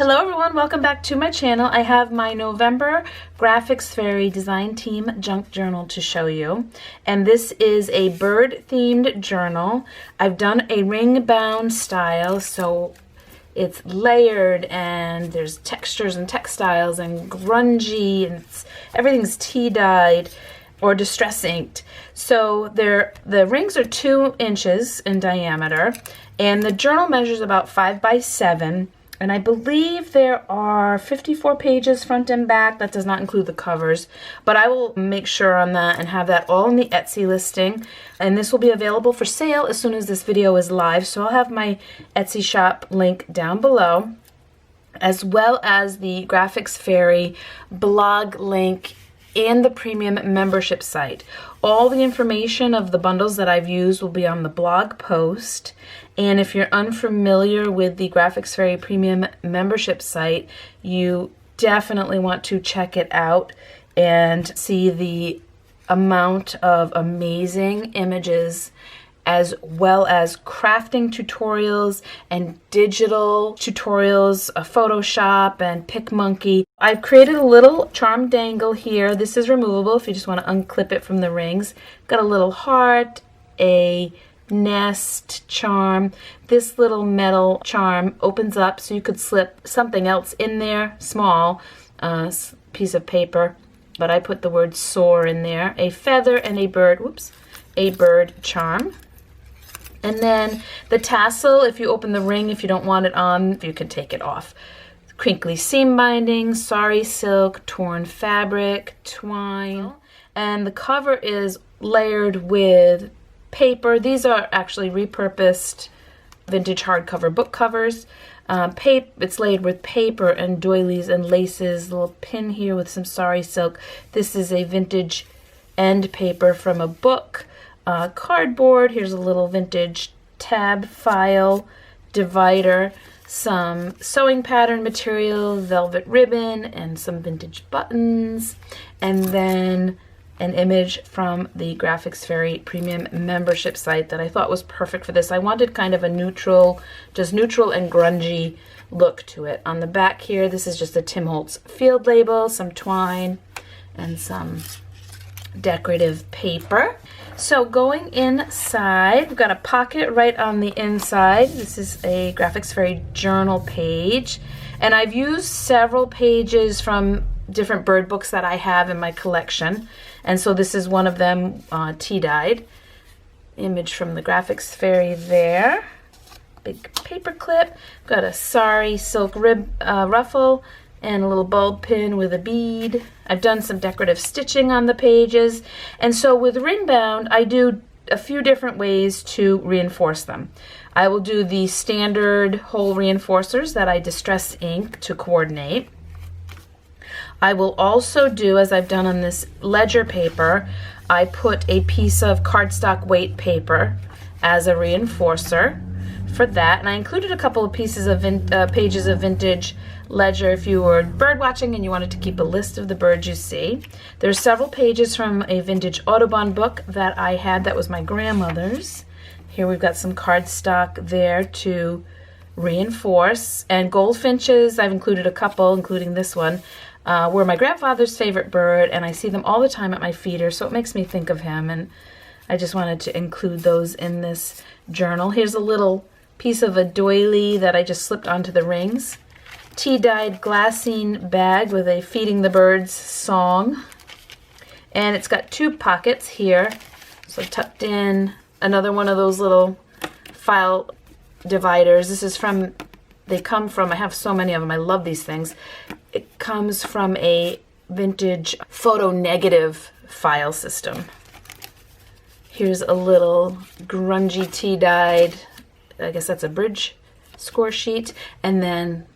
Hello everyone, welcome back to my channel. I have my November Graphics Fairy Design Team Junk Journal to show you. And this is a bird themed journal. I've done a ring bound style, so it's layered and there's textures and textiles and grungy and everything's tea dyed or distress inked. So the rings are 2 inches in diameter and the journal measures about 5 by 7. And I believe there are 54 pages front and back. That does not include the covers, but I will make sure on that and have that all in the Etsy listing. And this will be available for sale as soon as this video is live. So I'll have my Etsy shop link down below, as well as the Graphics Fairy blog link and the premium membership site. All the information of the bundles that I've used will be on the blog post. And if you're unfamiliar with the Graphics Fairy premium membership site, you definitely want to check it out and see the amount of amazing images, as well as crafting tutorials and digital tutorials, Photoshop and PicMonkey. I've created a little charm dangle here. This is removable if you just want to unclip it from the rings. Got a little heart, a nest charm. This little metal charm opens up so you could slip something else in there, small piece of paper, but I put the word soar in there. A feather and a bird, a bird charm. And then the tassel, if you open the ring, if you don't want it on, you can take it off. Crinkly seam binding, sari silk, torn fabric, twine. And the cover is layered with paper. These are actually repurposed vintage hardcover book covers. It's laid with paper and doilies and laces. A little pin here with some sari silk. This is a vintage end paper from a book. Cardboard, here's a little vintage tab file divider, some sewing pattern material, velvet ribbon, and some vintage buttons, and then an image from the Graphics Fairy premium membership site that I thought was perfect for this. I wanted kind of a neutral, just neutral and grungy look to it. On the back here, this is just a Tim Holtz field label, some twine, and some decorative paper. So going inside, we've got a pocket right on the inside. This is a Graphics Fairy journal page, and I've used several pages from different bird books that I have in my collection, and so this is one of them, tea dyed. Image from the Graphics Fairy there. Big paper clip. Got a sari silk ruffle and a little bulb pin with a bead. I've done some decorative stitching on the pages. And so with ring bound, I do a few different ways to reinforce them. I will do the standard hole reinforcers that I distress ink to coordinate. I will also do, as I've done on this ledger paper, I put a piece of cardstock weight paper as a reinforcer for that. And I included a couple of pieces of pages of vintage ledger if you were bird watching and you wanted to keep a list of the birds you see. There's several pages from a vintage Audubon book that I had that was my grandmother's. Here we've got some cardstock there to reinforce. And goldfinches, I've included a couple, including this one, were my grandfather's favorite bird, and I see them all the time at my feeder, so it makes me think of him, and I just wanted to include those in this journal. Here's a little piece of a doily that I just slipped onto the rings. Tea-dyed glassine bag with a Feeding the Birds song. And it's got 2 pockets here. So tucked in another one of those little file dividers. This is from, they come from, I have so many of them, I love these things. It comes from a vintage photo negative file system. Here's a little grungy tea-dyed, I guess that's a bridge score sheet, and then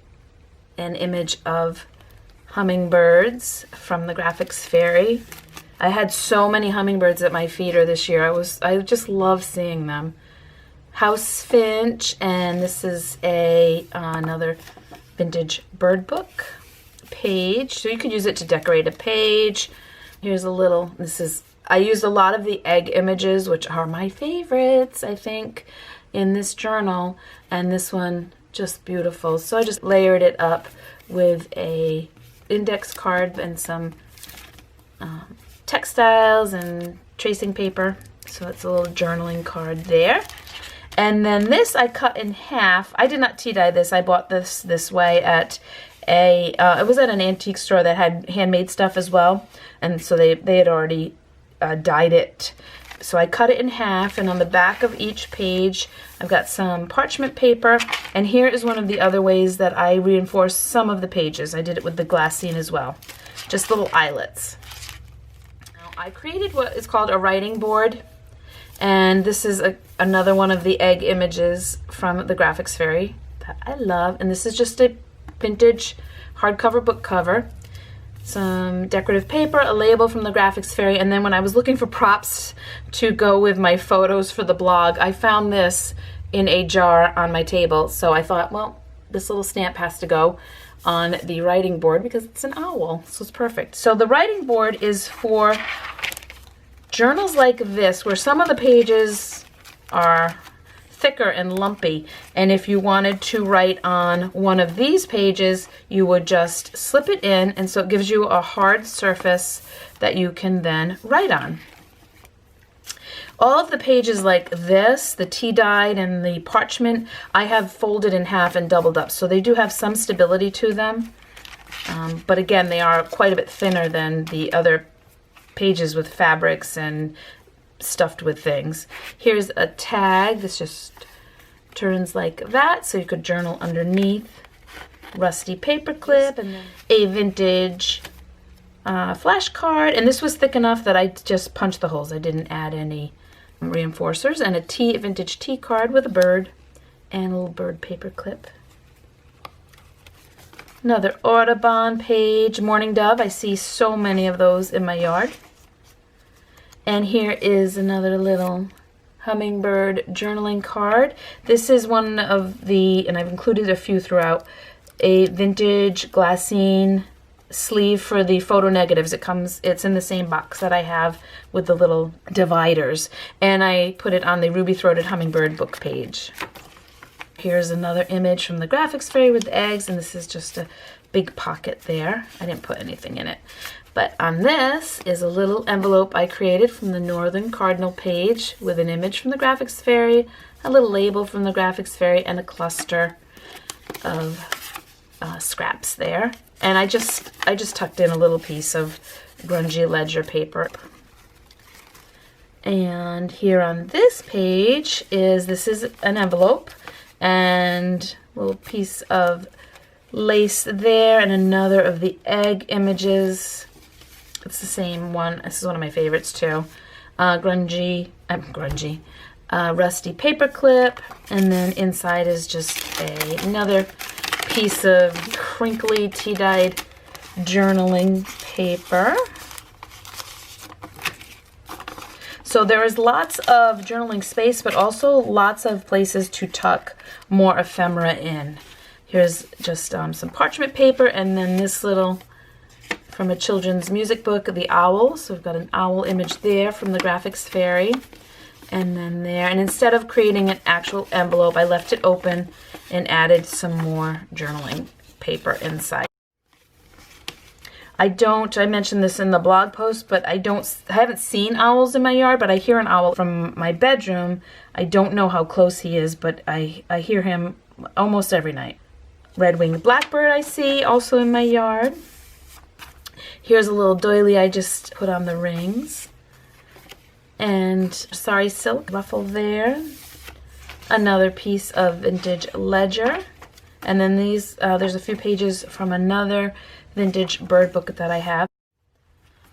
an image of hummingbirds from the Graphics Fairy. I had so many hummingbirds at my feeder this year. I just love seeing them. House finch, and this is another vintage bird book page. So you could use it to decorate a page. Here's a little, I used a lot of the egg images, which are my favorites, I think, in this journal. And this one just beautiful. So I just layered it up with a index card and some textiles and tracing paper. So it's a little journaling card there. And then this I cut in half. I did not tea dye this. I bought this way at it was at an antique store that had handmade stuff as well. And so they had already dyed it. So I cut it in half, and on the back of each page I've got some parchment paper, and here is one of the other ways that I reinforce some of the pages. I did it with the glassine as well, just little eyelets. Now, I created what is called a writing board, and this is another one of the egg images from the Graphics Fairy that I love, and this is just a vintage hardcover book cover. Some decorative paper, a label from the Graphics Fairy, and then when I was looking for props to go with my photos for the blog, I found this in a jar on my table. So I thought, well, this little stamp has to go on the writing board because it's an owl, so it's perfect. So the writing board is for journals like this, where some of the pages are thicker and lumpy, and if you wanted to write on one of these pages, you would just slip it in, and so it gives you a hard surface that you can then write on. All of the pages like this, the tea dyed and the parchment, I have folded in half and doubled up, so they do have some stability to them, but again, they are quite a bit thinner than the other pages with fabrics and stuffed with things. Here's a tag. This just turns like that, so you could journal underneath. Rusty paper clip, and a vintage flashcard, and this was thick enough that I just punched the holes. I didn't add any reinforcers, and a vintage tea card with a bird and a little bird paper clip. Another Audubon page, Morning Dove. I see so many of those in my yard. And here is another little hummingbird journaling card. This is one of the, and I've included a few throughout, a vintage glassine sleeve for the photo negatives. It's in the same box that I have with the little dividers. And I put it on the ruby-throated hummingbird book page. Here's another image from the Graphics Fairy with the eggs, and this is just a big pocket there. I didn't put anything in it. But on this is a little envelope I created from the Northern Cardinal page with an image from the Graphics Fairy, a little label from the Graphics Fairy, and a cluster of scraps there. And I just tucked in a little piece of grungy ledger paper. And here on this page this is an envelope and a little piece of lace there, and another of the egg images. It's the same one. This is one of my favorites too. Rusty paper clip, and then inside is just another piece of crinkly tea-dyed journaling paper. So there is lots of journaling space, but also lots of places to tuck more ephemera in. Here's just some parchment paper, and then this little, from a children's music book, The Owl. So we've got an owl image there from the Graphics Fairy. And then there, and instead of creating an actual envelope, I left it open and added some more journaling paper inside. I mentioned this in the blog post, but I haven't seen owls in my yard, but I hear an owl from my bedroom. I don't know how close he is, but I hear him almost every night. Red-winged blackbird I see also in my yard. Here's a little doily I just put on the rings. And sari silk ruffle there. Another piece of vintage ledger. And then there's a few pages from another vintage bird book that I have.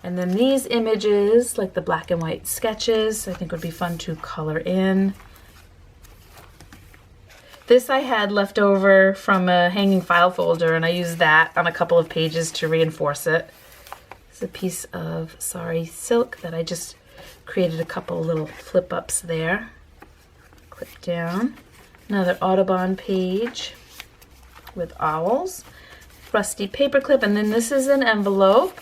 And then these images, like the black and white sketches, I think would be fun to color in. This I had left over from a hanging file folder, and I used that on a couple of pages to reinforce it. It's a piece of sari silk that I just created a couple little flip-ups there. Clip down. Another Audubon page with owls. Rusty paper clip, and then this is an envelope,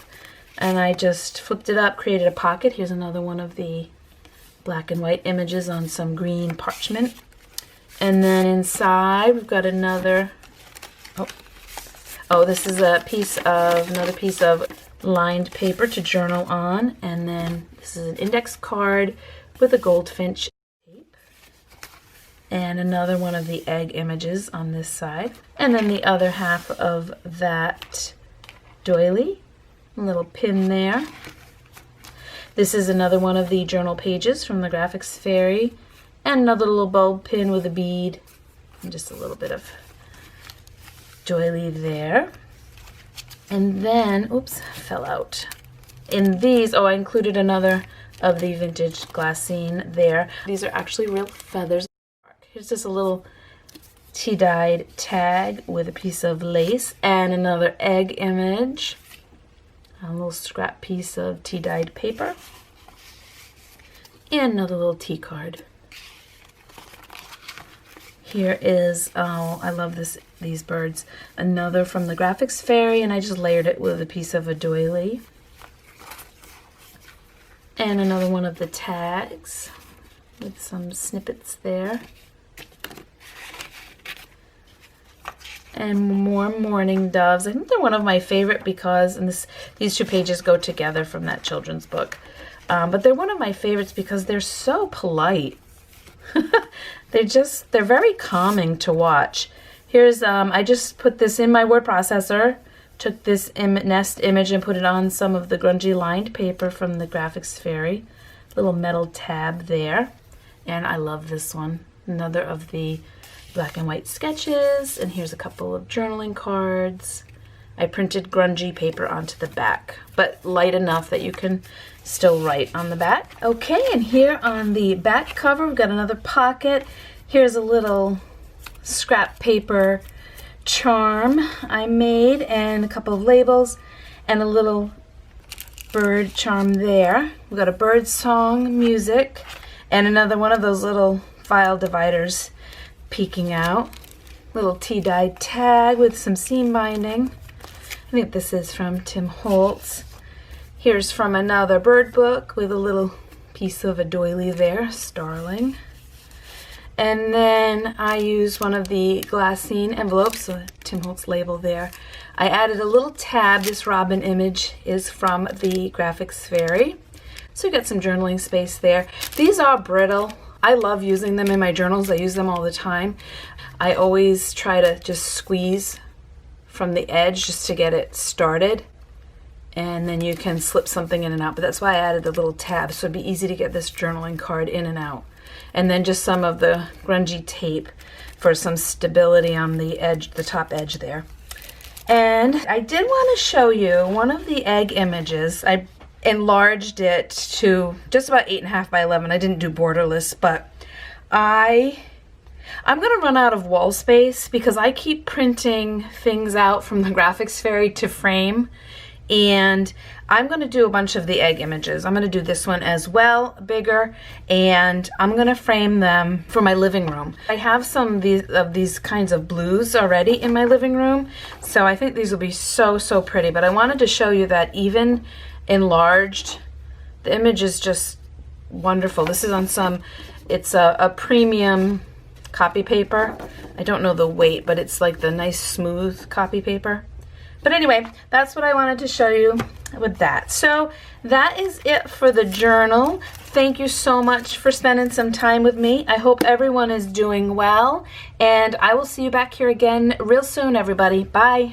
and I just flipped it up, created a pocket. Here's another one of the black and white images on some green parchment. And then inside we've got another, oh, this is another piece of lined paper to journal on. And then this is an index card with a goldfinch tape. And another one of the egg images on this side. And then the other half of that doily, a little pin there. This is another one of the journal pages from the Graphics Fairy. And another little bulb pin with a bead. And just a little bit of doily there. And then, oops, fell out. In these, oh, I included another of the vintage glassine there. These are actually real feathers. Here's just a little tea-dyed tag with a piece of lace and another egg image. A little scrap piece of tea-dyed paper. And another little tea card. Here is, oh, I love these birds. Another from the Graphics Fairy, and I just layered it with a piece of a doily. And another one of the tags with some snippets there. And more mourning doves. I think they're one of my favorite because, and these two pages go together from that children's book. But they're one of my favorites because they're so polite. They're very calming to watch. Here's, I just put this in my word processor, took this nest image and put it on some of the grungy lined paper from the Graphics Fairy. Little metal tab there. And I love this one. Another of the black and white sketches. And here's a couple of journaling cards. I printed grungy paper onto the back, but light enough that you can still write on the back. Okay, and here on the back cover, we've got another pocket. Here's a little scrap paper charm I made and a couple of labels and a little bird charm there. We've got a bird song, music, and another one of those little file dividers peeking out. Little tea-dyed tag with some seam binding. I think this is from Tim Holtz. Here's from another bird book with a little piece of a doily there, starling. And then I used one of the glassine envelopes, so Tim Holtz label there. I added a little tab. This robin image is from the Graphics Fairy. So you got some journaling space there. These are brittle. I love using them in my journals. I use them all the time. I always try to just squeeze from the edge just to get it started. And then you can slip something in and out. But that's why I added the little tab, so it'd be easy to get this journaling card in and out. And then just some of the grungy tape for some stability on the edge, the top edge there. And I did want to show you one of the egg images. I enlarged it to just about 8.5 by 11. I didn't do borderless, but I'm going to run out of wall space because I keep printing things out from the Graphics Fairy to frame. And I'm going to do a bunch of the egg images. I'm going to do this one as well, bigger, and I'm going to frame them for my living room. I have some of these kinds of blues already in my living room, so I think these will be so, so pretty. But I wanted to show you that even enlarged, the image is just wonderful. This is on it's a premium copy paper. I don't know the weight, but it's like the nice smooth copy paper. But anyway, that's what I wanted to show you with that. So that is it for the journal. Thank you so much for spending some time with me. I hope everyone is doing well, and I will see you back here again real soon, everybody. Bye.